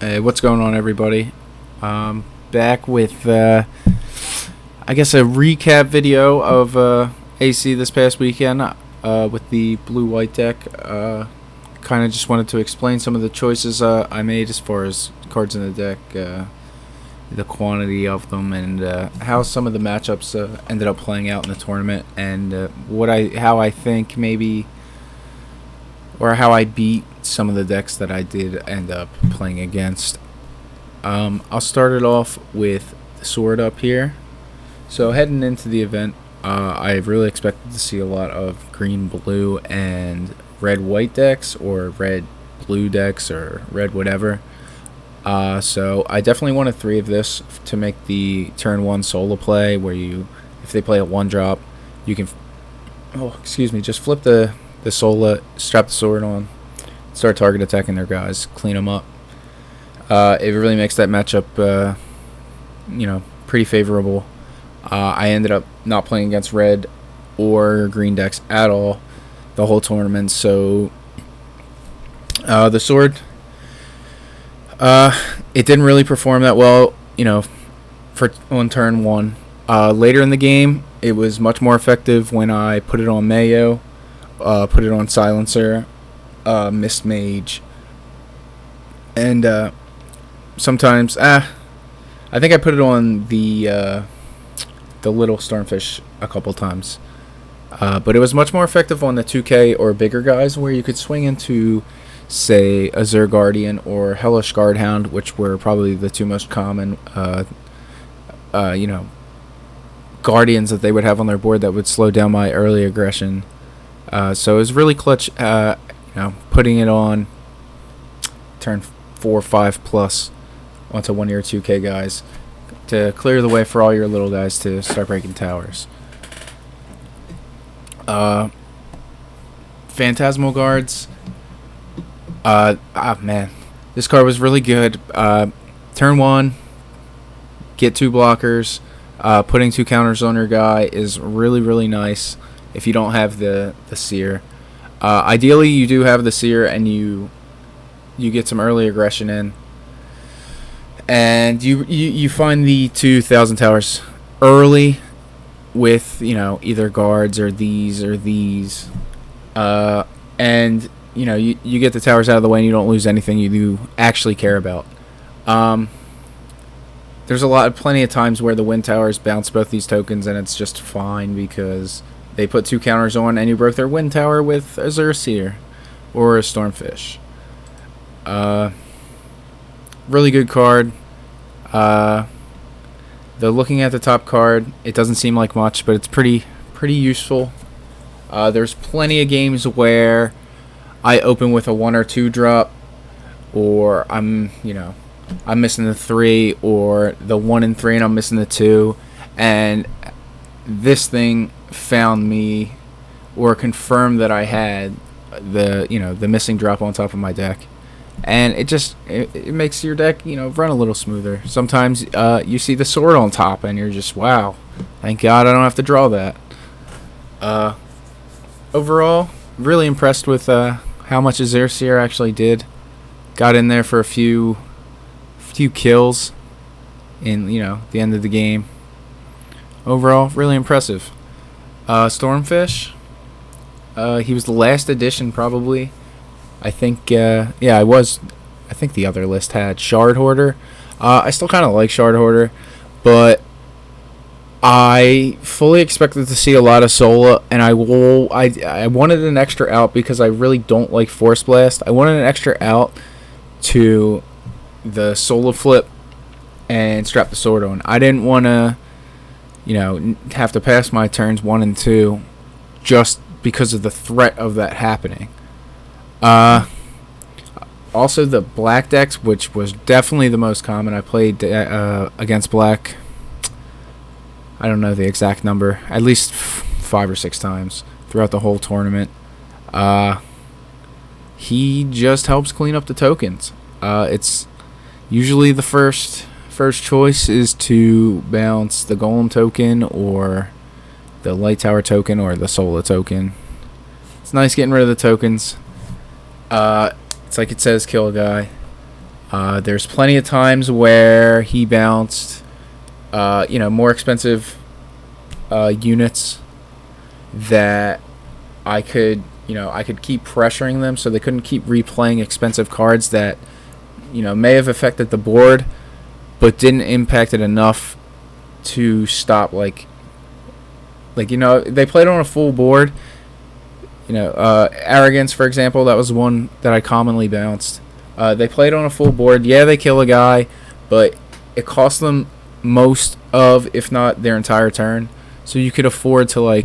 Hey, what's going on, everybody? Back with, I guess, a recap video of AC this past weekend with the blue-white deck. Kind of just wanted to explain some of the choices I made as far as cards in the deck, the quantity of them, and how some of the matchups ended up playing out in the tournament, and how I think maybe, or how I beat some of the decks that I did end up playing against. I'll start it off with the sword up here. So heading into the event, I really expected to see a lot of green, blue, and red, white decks, or red, blue decks, or red whatever. So I definitely wanted 3 of this to make the turn 1 Sola play, where if they play a 1-drop, you can, just flip the Sola, strap the sword on, start target attacking their guys, clean them up. It really makes that matchup, pretty favorable. I ended up not playing against red or green decks at all the whole tournament, so the sword, it didn't really perform that well, on turn 1. Later in the game, it was much more effective when I put it on Mayo, put it on Silencer, Mist Mage, and sometimes I think I put it on the little Stormfish a couple times, but it was much more effective on the 2K or bigger guys, where you could swing into, say, Azure Guardian or Hellish Guardhound, which were probably the 2 most common guardians that they would have on their board that would slow down my early aggression. So it was really clutch, putting it on turn 4, 5 plus onto one of your 2K guys to clear the way for all your little guys to start breaking towers. Phantasmal Guards. Man, this card was really good. Turn 1, get 2 blockers. Putting 2 counters on your guy is really, really nice if you don't have the Seer. Ideally, you do have the Seer, and you get some early aggression in, and you find the 2,000 towers early with either guards or these, and you get the towers out of the way and you don't lose anything you do actually care about. There's plenty of times where the wind towers bounce both these tokens, and it's just fine because they put 2 counters on and you broke their wind tower with a Seer or a Stormfish. Really good card. Looking at the top card, it doesn't seem like much, but it's pretty useful. There's plenty of games where I open with a 1 or 2 drop, or I'm missing the 3, or the 1 and 3 and I'm missing the 2, and this thing found me or confirmed that I had the missing drop on top of my deck, and it makes your deck run a little smoother. Sometimes you see the sword on top and you're just, wow, thank God I don't have to draw that. Overall, really impressed with how much Azure Seer actually did. Got in there for a few kills in the end of the game. Overall, really impressive. Stormfish, he was the last edition probably. I think I think the other list had Shard Hoarder. I still kind of like Shard Hoarder, but I fully expected to see a lot of Sola, and I wanted an extra out because I really don't like Force Blast. I wanted an extra out to the Sola flip and strap the sword on. I didn't want to have to pass my turns 1 and 2 just because of the threat of that happening. Also, the black decks, which was definitely the most common. I played against black, I don't know the exact number, at least 5 or 6 times throughout the whole tournament. He just helps clean up the tokens. It's usually the first choice is to bounce the Golem token or the Light Tower token or the Sola token. It's nice getting rid of the tokens. It's like it says, kill a guy. There's plenty of times where he bounced, more expensive units that I could keep pressuring them so they couldn't keep replaying expensive cards that, may have affected the board, but didn't impact it enough to stop, they played on a full board. Arrogance, for example, that was one that I commonly bounced. They played on a full board. Yeah, they kill a guy, but it cost them most of, if not their entire turn. So you could afford to,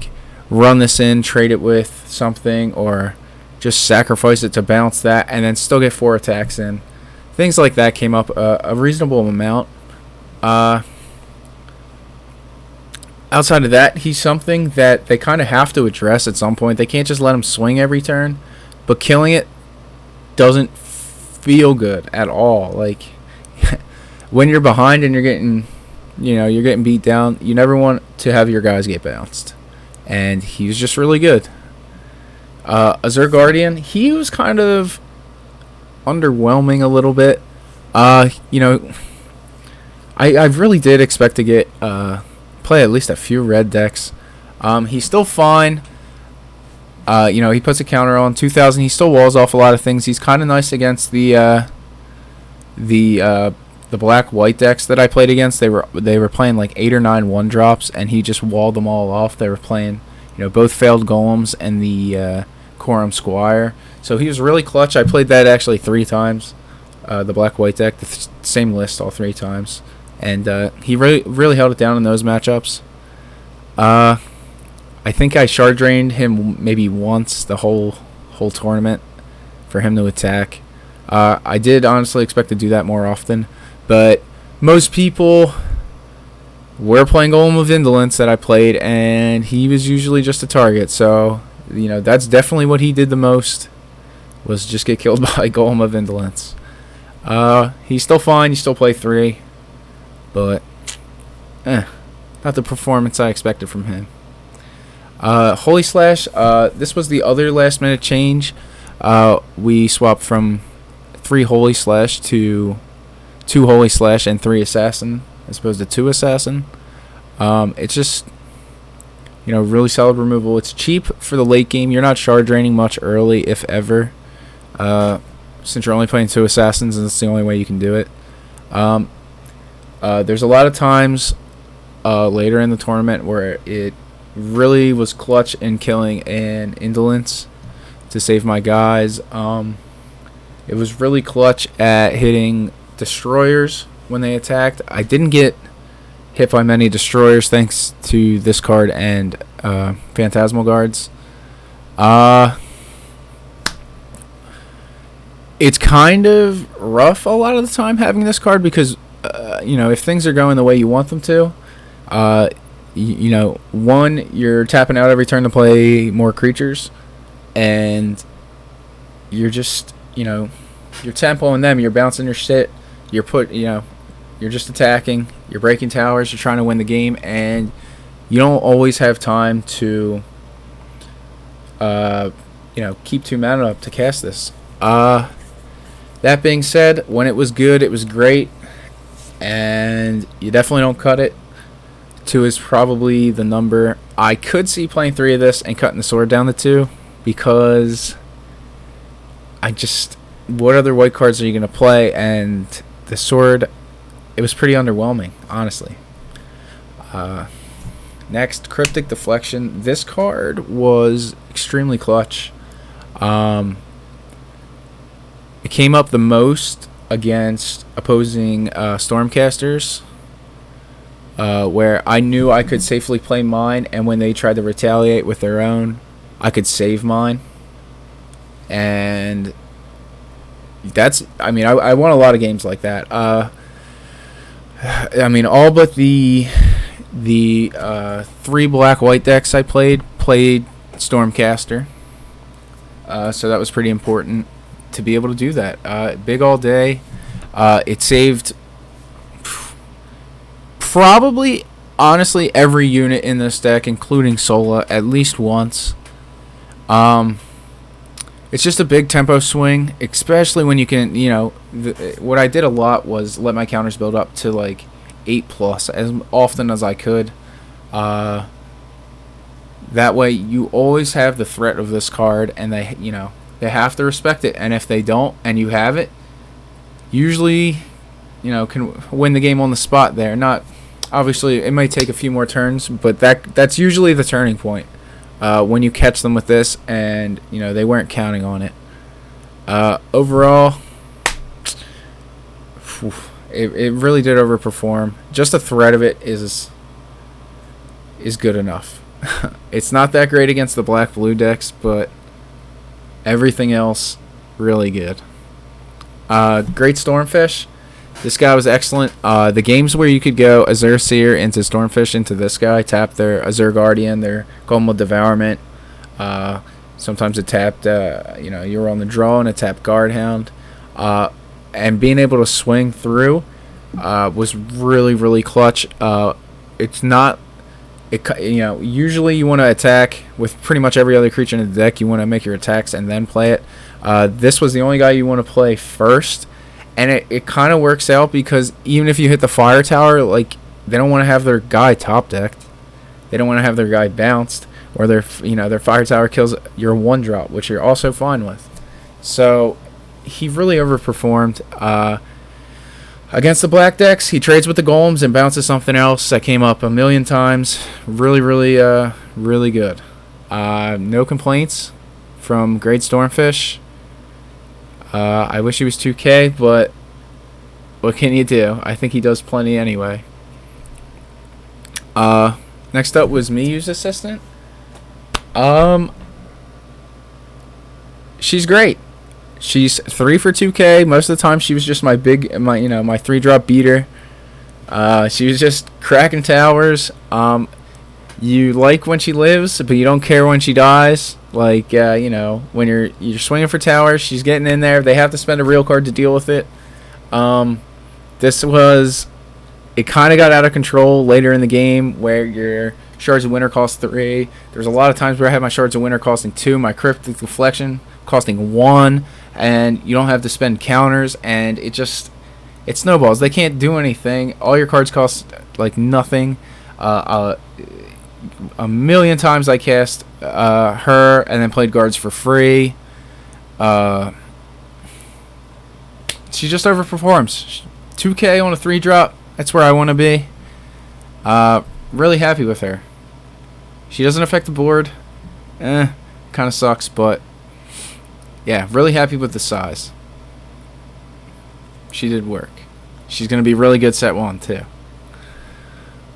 run this in, trade it with something, or just sacrifice it to bounce that, and then still get 4 attacks in. Things like that came up a reasonable amount. Outside of that, he's something that they kind of have to address at some point. They can't just let him swing every turn, but killing it doesn't feel good at all. When you're behind and you're getting beat down, you never want to have your guys get bounced. And he was just really good. Azure Guardian, he was kind of underwhelming a little bit. I really did expect to get play at least a few red decks. He's still fine. He puts a counter on 2,000. He still walls off a lot of things. He's kind of nice against the black-white decks that I played against. They were playing 8 or 9 1-drops, and he just walled them all off. They were playing, both failed golems and the Quorum Squire. So he was really clutch. I played that actually 3 times. The black-white deck, the same list all 3 times. And he really held it down in those matchups. I think I shard drained him maybe once the whole tournament for him to attack. I did honestly expect to do that more often, but most people were playing Golem of Indolence that I played, and he was usually just a target. So, that's definitely what he did the most, was just get killed by Golem of Indolence. He's still fine. You still play 3. But, not the performance I expected from him. Holy Slash, this was the other last minute change. We swapped from 3 Holy Slash to 2 Holy Slash and 3 Assassin, as opposed to 2 Assassin. It's just, really solid removal. It's cheap for the late game. You're not shard draining much early, if ever. Since you're only playing 2 Assassins, and it's the only way you can do it. There's a lot of times later in the tournament where it really was clutch in killing an Indolence to save my guys. It was really clutch at hitting Destroyers when they attacked. I didn't get hit by many Destroyers thanks to this card and Phantasmal Guards. It's kind of rough a lot of the time having this card because if things are going the way you want them to, one, you're tapping out every turn to play more creatures, and you're just, you're tempoing them, you're bouncing your shit, you're just attacking, you're breaking towers, you're trying to win the game, and you don't always have time to, keep 2 mana up to cast this. That being said, when it was good, it was great. And you definitely don't cut it. 2 is probably the number. I could see playing 3 of this and cutting the sword down to 2, because what other white cards are you going to play? And the sword, it was pretty underwhelming, honestly. Next, Cryptic Deflection. This card was extremely clutch. It came up the most against opposing Stormcasters, where I knew I could safely play mine, and when they tried to retaliate with their own, I could save mine. And I won a lot of games like that. All but the 3 black-white decks I played Stormcaster. So that was pretty important to be able to do that. Big all day. It saved probably, honestly, every unit in this deck, including Sola, at least once. It's just a big tempo swing, especially when you can, what I did a lot was let my counters build up to like 8+ as often as I could. That way you always have the threat of this card, and they have to respect it. And if they don't, and you have it, usually, can win the game on the spot there. Not, obviously, it might take a few more turns, but that's usually the turning point. When you catch them with this, and they weren't counting on it. Overall, it really did overperform. Just the threat of it is good enough. It's not that great against the black-blue decks, but everything else really good. Great Stormfish. This guy was excellent. The games where you could go Azure Seer into Stormfish into this guy, tap their Azure Guardian, their Golem Devourment. Sometimes it tapped, you were on the draw and it tapped Guardhound. And being able to swing through was really, really clutch. It's not, usually you want to attack with pretty much every other creature in the deck. You want to make your attacks and then play it. This was the only guy you want to play first. And it kind of works out because even if you hit the fire tower, like, they don't want to have their guy top decked. They don't want to have their guy bounced, or their fire tower kills your 1-drop, which you're also fine with. So he really overperformed. Against the black decks, he trades with the golems and bounces something else that came up a million times. Really, really, really good. No complaints from Great Stormfish. I wish he was 2K, but what can you do? I think he does plenty anyway. Next up was Miyu's assistant. She's great. She's 3 for 2K. Most of the time, she was just my 3-drop beater. She was just cracking towers. You like when she lives, but you don't care when she dies. Like, when you're swinging for towers, she's getting in there. They have to spend a real card to deal with it. It kind of got out of control later in the game where your Shards of Winter cost 3. There's a lot of times where I had my Shards of Winter costing 2, my Cryptic Deflection costing 1, and you don't have to spend counters, and it snowballs. They can't do anything. All your cards cost, like, nothing. A million times I cast her and then played guards for free. She just overperforms. 2K on a 3-drop. That's where I want to be. Really happy with her. She doesn't affect the board. Kind of sucks, but yeah, really happy with the size. She did work. She's going to be really good set 1 too.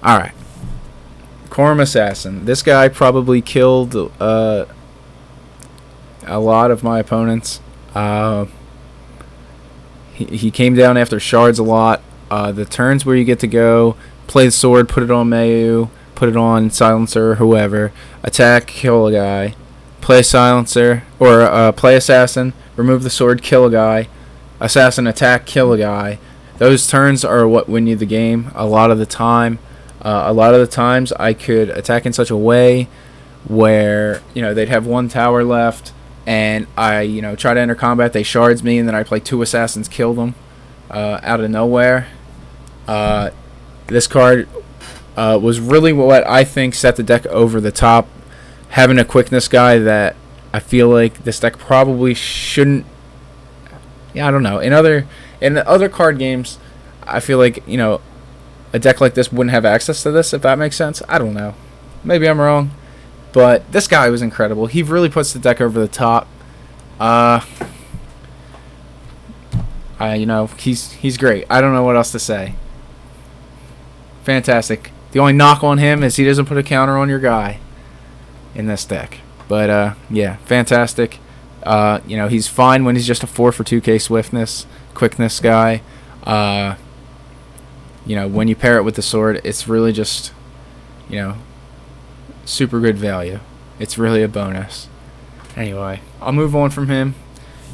Alright. Quorum Assassin. This guy probably killed a lot of my opponents. He came down after shards a lot. The turns where you get to go, play the sword, put it on Mayu, put it on Silencer, whoever, attack, kill a guy, play Silencer, or play Assassin, remove the sword, kill a guy, Assassin, attack, kill a guy. Those turns are what win you the game a lot of the time. A lot of the times I could attack in such a way where, they'd have 1 tower left, and I, try to enter combat, they shards me, and then I play 2 assassins, kill them out of nowhere. This card was really what I think set the deck over the top. Having a quickness guy that I feel like this deck probably shouldn't. Yeah, I don't know. In the other card games, I feel like, a deck like this wouldn't have access to this, if that makes sense. I don't know. Maybe I'm wrong. But this guy was incredible. He really puts the deck over the top. He's great. I don't know what else to say. Fantastic. The only knock on him is he doesn't put a counter on your guy in this deck. But, yeah, fantastic. He's fine when he's just a 4 for 2K swiftness, quickness guy. When you pair it with the sword, it's really just, super good value. It's really a bonus. Anyway, I'll move on from him.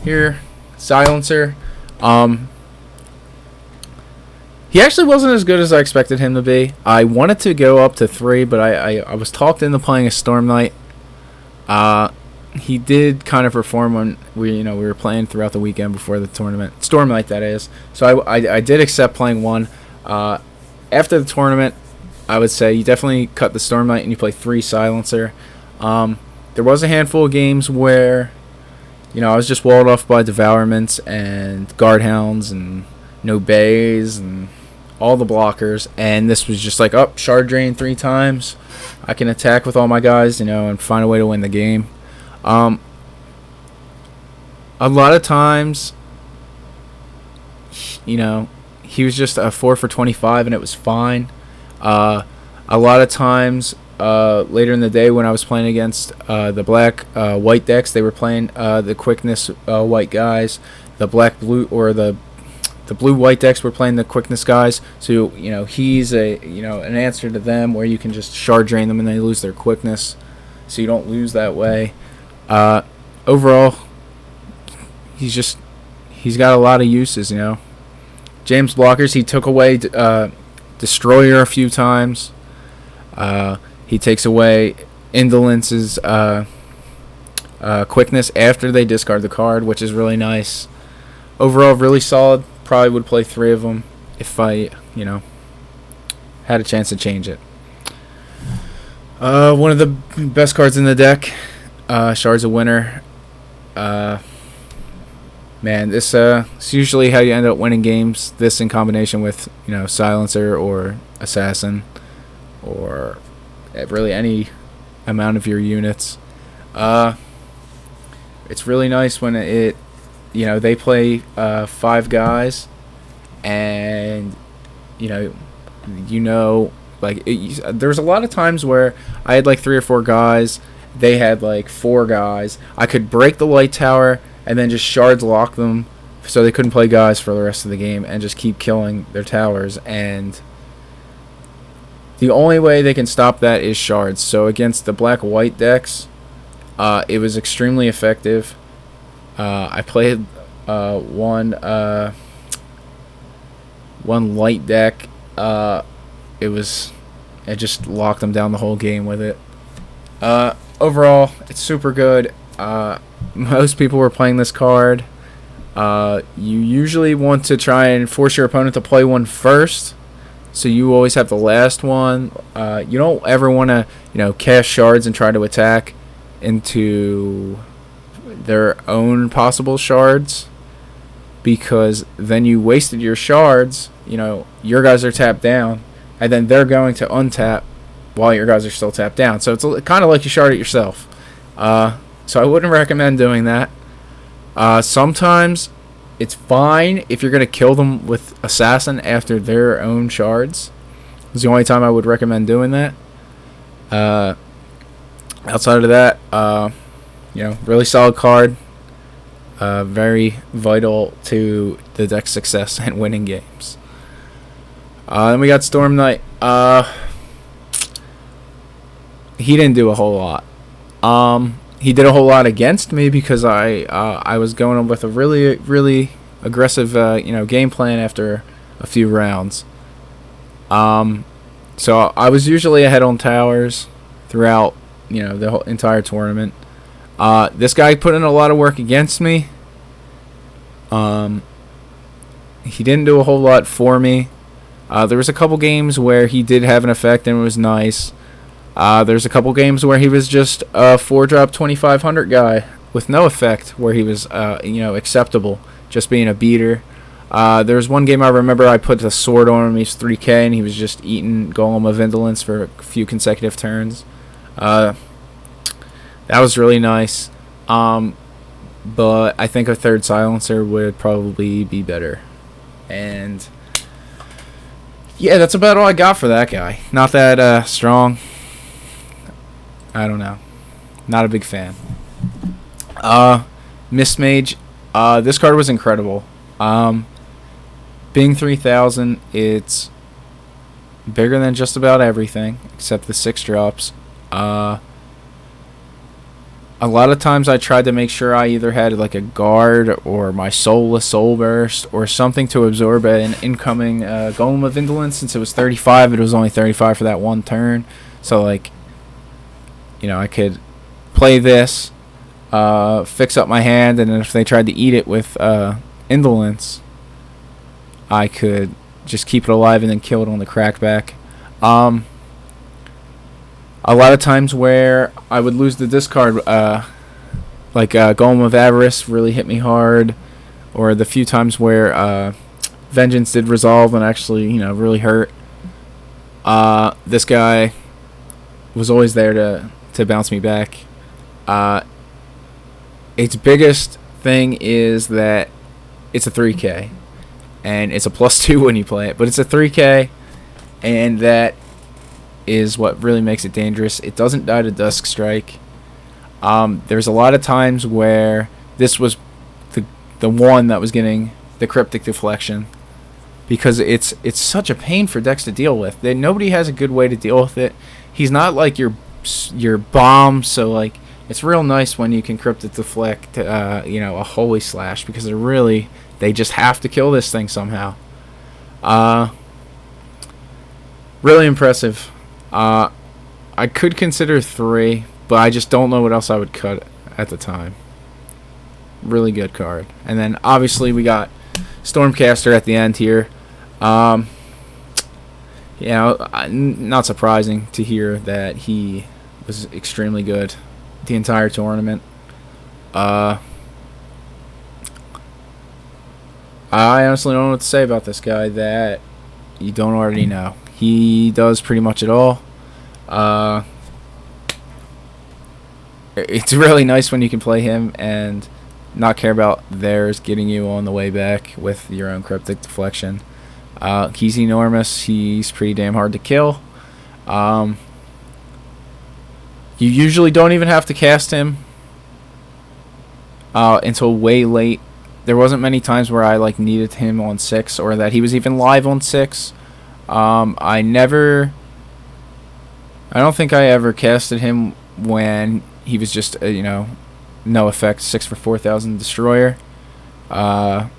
Here, Silencer. He actually wasn't as good as I expected him to be. I wanted to go up to 3, but I was talked into playing a Storm Knight. he did kind of perform when we were playing throughout the weekend before the tournament. Stormlight, that is. So I did accept playing one. After the tournament, I would say you definitely cut the Stormlight and you play 3 Silencer. There was a handful of games where, I was just walled off by Devourments and Guardhounds and no bays and all the blockers, and this was just like, Shard Drain 3 times. I can attack with all my guys, and find a way to win the game. A lot of times, he was just a 4 for 25 and it was fine. A lot of times, later in the day when I was playing against the black white decks, they were playing the quickness white guys. The black blue or the blue white decks were playing the quickness guys. So he's an answer to them where you can just shard drain them and they lose their quickness, so you don't lose that way. Overall, he's got a lot of uses. James blockers, he took away Destroyer a few times. He takes away Indolence's quickness after they discard the card, which is really nice. Overall, really solid. Probably would play 3 of them if I, had a chance to change it. One of the best cards in the deck, Shards of Winter. Man, this is usually how you end up winning games. This in combination with, Silencer or Assassin or really any amount of your units. It's really nice when they play 5 guys, and there's a lot of times where I had like 3 or 4 guys, they had like 4 guys. I could break the light tower and then just shards lock them so they couldn't play guys for the rest of the game and just keep killing their towers, and the only way they can stop that is shards. So against the black white decks, it was extremely effective. I played one light deck. I just locked them down the whole game with it. Overall, it's super good. Most people were playing this card. You usually want to try and force your opponent to play one first, so you always have the last one. You don't ever want to, cast shards and try to attack into their own possible shards, because then you wasted your shards. Your guys are tapped down, and then they're going to untap while your guys are still tapped down. So it's kind of like you shard it yourself. So I wouldn't recommend doing that. Sometimes it's fine if you're going to kill them with Assassin after their own shards. It's the only time I would recommend doing that. Outside of that, really solid card. Very vital to the deck's success and winning games. Then we got Storm Knight. He didn't do a whole lot. He did a whole lot against me because I was going with a really, really aggressive game plan after a few rounds. So I was usually ahead on towers throughout the whole entire tournament. This guy put in a lot of work against me. He didn't do a whole lot for me. There was a couple games where he did have an effect and it was nice. There's a couple games where he was just a 4-drop 2500 guy with no effect, where he was acceptable, just being a beater. There was one game I remember I put the sword on him. He's 3k and he was just eating Golem of Indolence for a few consecutive turns. That was really nice. But I think a 3rd Silencer would probably be better. And yeah, that's about all I got for that guy. Not that strong. I don't know. Not a big fan. Mist Mage. This card was incredible. Being 3000, it's bigger than just about everything except the 6 drops. A lot of times I tried to make sure I either had like a guard or my Sola Soul Burst or something to absorb an incoming Golem of Indolence. Since it was 35, it was only 35 for that one turn. So I could play this, fix up my hand, and then if they tried to eat it with indolence, I could just keep it alive and then kill it on the crackback. A lot of times where I would lose the discard, like Golem of Avarice really hit me hard, or the few times where Vengeance did resolve and actually, really hurt. This guy was always there to bounce me back. Its biggest thing is that it's a 3K, and it's a +2 when you play it, but it's a 3K, and that is what really makes it dangerous. It doesn't die to Dusk Strike. There's a lot of times where this was the one that was getting the Cryptic Deflection, because it's such a pain for decks to deal with. Nobody has a good way to deal with it. He's not like your bomb, so like it's real nice when you can Cryptic Deflect a Holy Slash, because they just have to kill this thing somehow. Really impressive. I could consider 3, but I just don't know what else I would cut at the time. Really good card. And then obviously we got Stormcaster at the end here. Not surprising to hear that he was extremely good the entire tournament. I honestly don't know what to say about this guy that you don't already know. He does pretty much it all. It's really nice when you can play him and not care about theirs getting you on the way back with your own Cryptic Deflection. He's enormous. He's pretty damn hard to kill. You usually don't even have to cast him until way late. There wasn't many times where I needed him on 6, or that he was even live on 6. I don't think I ever casted him when he was just no effect 6 for 4,000 destroyer. But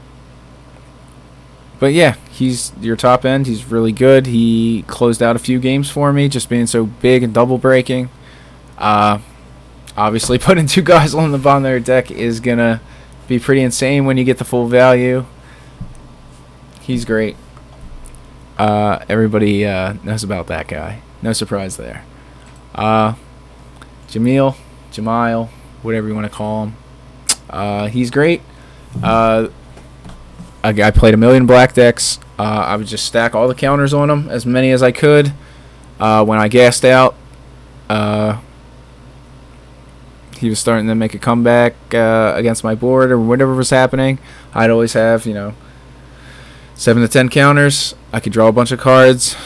yeah, he's your top end. He's really good. He closed out a few games for me, just being so big and double breaking. Obviously, putting 2 guys on the bottom of their deck is gonna be pretty insane when you get the full value. He's great. Everybody knows about that guy. No surprise there. Jemial, whatever you want to call him. He's great. I played a million black decks. I would just stack all the counters on him, as many as I could. When I gassed out, he was starting to make a comeback against my board, or whatever was happening. I'd always have 7 to 10 counters. I could draw a bunch of cards.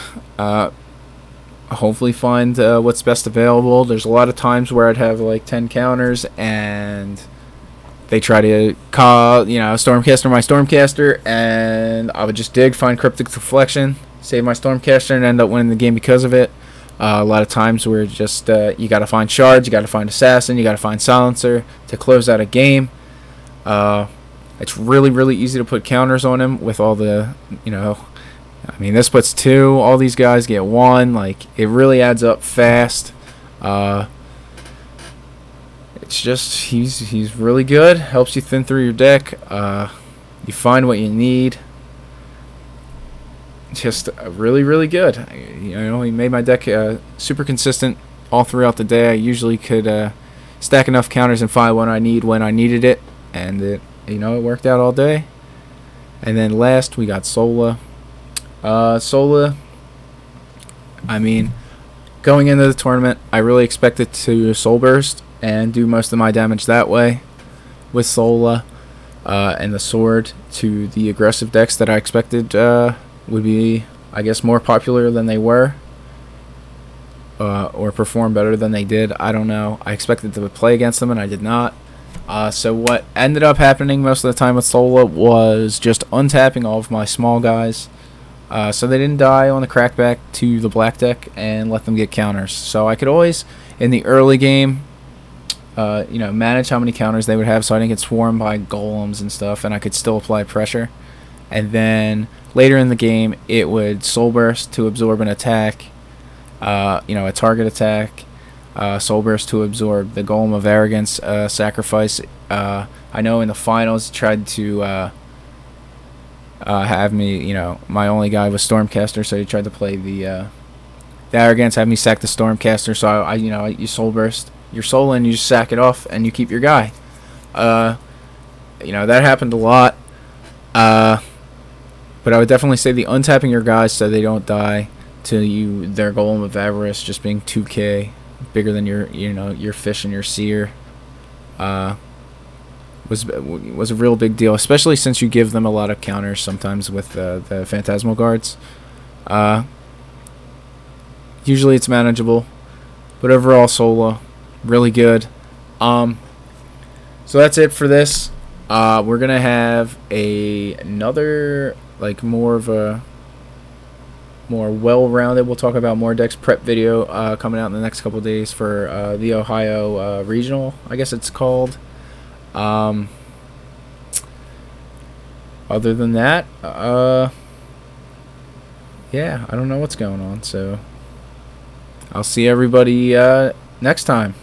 Hopefully find what's best available. There's a lot of times where I'd have 10 counters, and they try to call Stormcaster my Stormcaster, and I would just dig, find Cryptic Deflection, save my Stormcaster, and end up winning the game because of it. A lot of times where just you got to find Shards, you got to find Assassin, you got to find Silencer to close out a game. It's really easy to put counters on him with all the this puts 2. All these guys get 1. It really adds up fast. It's just he's really good. Helps you thin through your deck. You find what you need. Just really good. He made my deck super consistent all throughout the day. I usually could stack enough counters and find what I need when I needed it, and it worked out all day. And then last we got Sola. Sola, going into the tournament, I really expected to Soul Burst and do most of my damage that way with Sola and the sword to the aggressive decks that I expected would be, I guess, more popular than they were, or perform better than they did. I don't know. I expected to play against them, and I did not. So what ended up happening most of the time with Sola was just untapping all of my small guys, so they didn't die on the crackback to the black deck, and let them get counters. So I could always, in the early game, manage how many counters they would have, so I didn't get swarmed by golems and stuff, and I could still apply pressure. And then later in the game, it would Soul Burst to absorb an attack, a target attack, Soul Burst to absorb the Golem of Arrogance sacrifice. I know in the finals he tried to have me, my only guy was Stormcaster, so he tried to play the Arrogance, have me sack the Stormcaster, so you Soul Burst your soul in, you just sack it off, and you keep your guy. That happened a lot. But I would definitely say the untapping your guys so they don't die to their Golem of Avarice just being 2k bigger than your fish and your seer was a real big deal, especially since you give them a lot of counters sometimes with the Phantasmal Guards. Usually it's manageable, but overall Sola really good. So that's it for this. We're gonna have another more well-rounded, we'll talk about more decks prep video coming out in the next couple days for the Ohio regional, I guess it's called. Other than that, yeah, I don't know what's going on, so I'll see everybody next time.